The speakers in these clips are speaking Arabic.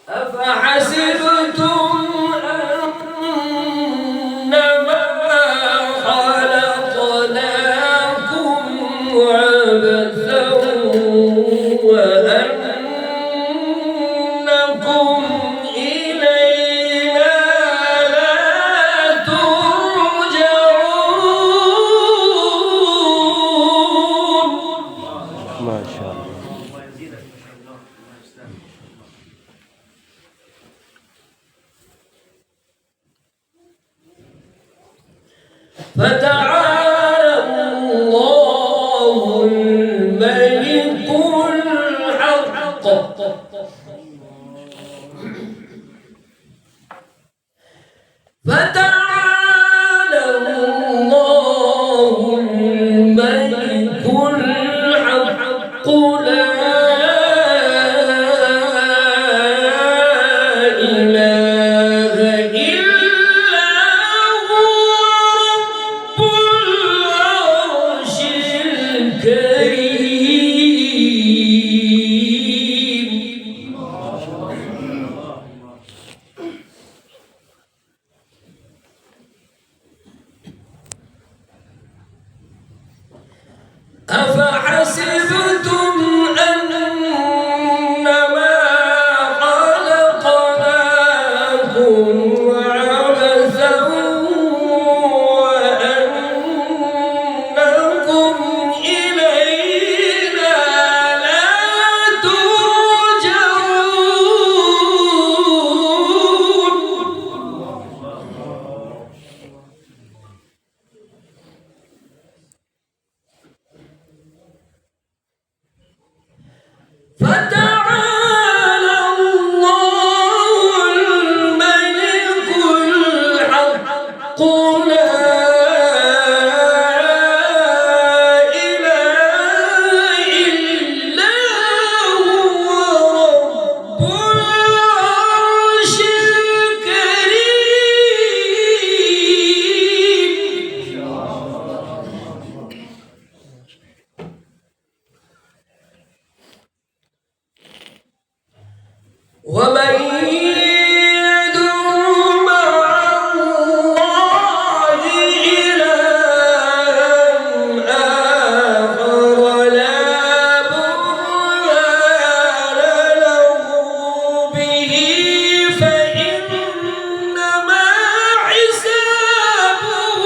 أفحسبتم أنما خلقناكم عبثا وأنكم إلينا لا ترجعون. ما شاء الله. فتعالى الله الملك الحق فتعالى الله الملك الحق لا إله إلا هو رب العرش الكريم. أفحسبتم أنما خلقناكم عبثا وأنكم إلينا لا ترجعون. فتعالى الله الملك الحق لا إله إلا هو رب العرش الكريم. ومن يدع مع الله إلها آخر لا برهان له به فإنما حسابه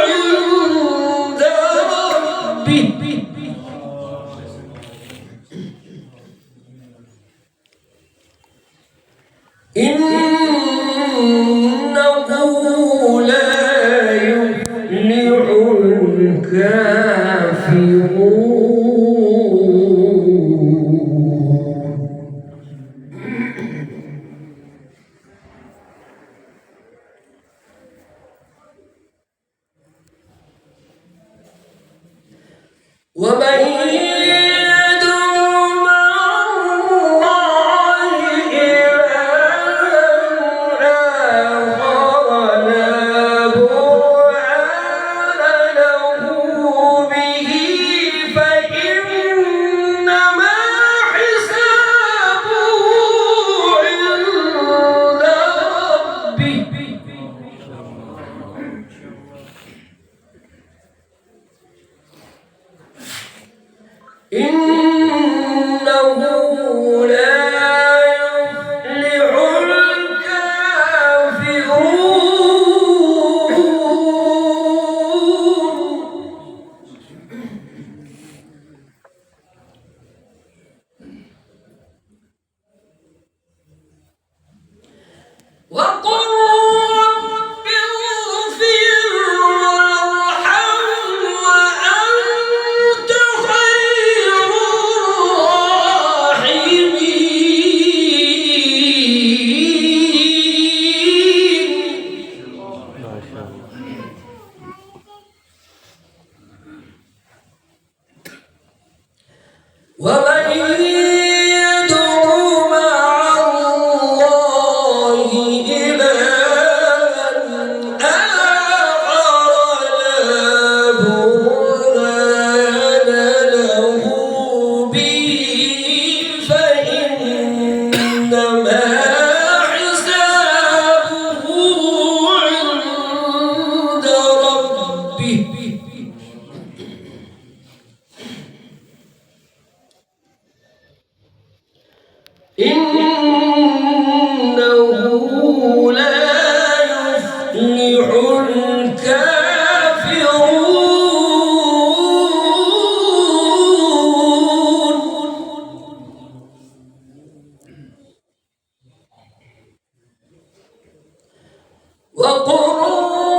عند ربه. إنه لا يفلح الكافرون. ومن يدع مع الله إلها آخر لا برهان له به فإنما حسابه عند ربه. إنه لا يفلح الكافرون. وقل رب اغفر وارحم وأنت خير إنه لا يفلح الكافرون وقل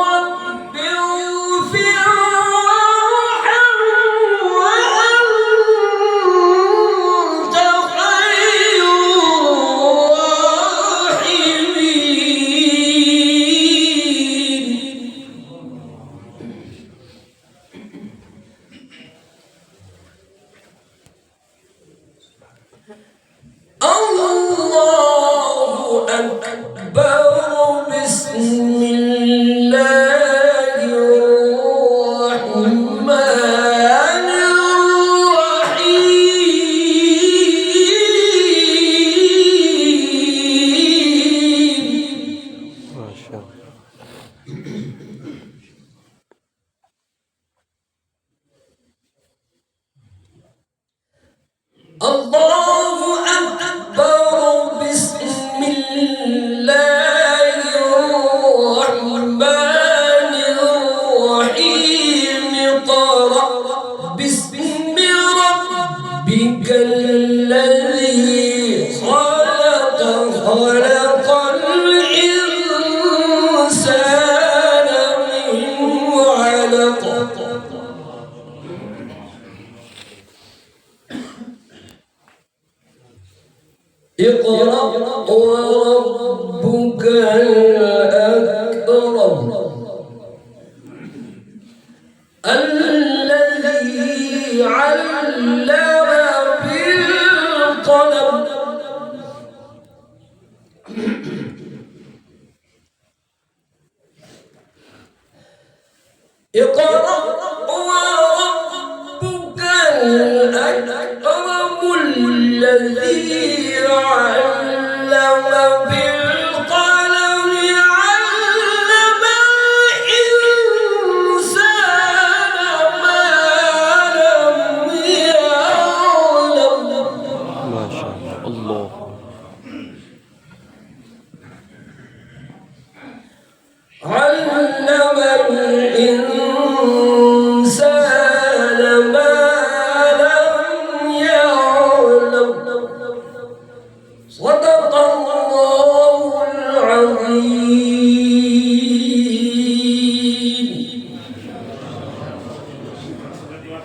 رب اغفر وارحم وأنت خير الراحمين الله أكبر بسم الله الرحمن الرحيم ما شاء الله. الله أكبر بسم الله الرحمن الرحيم اقرأ باسم ربك الذي خلق خلق الإنسان من علق اقرأ وربك الأكرم الذي علم بالقلم اقرأ وربك الأكرم الذي علم بالقلم علم الإنسان ما لم يعلم ما شاء الله. الله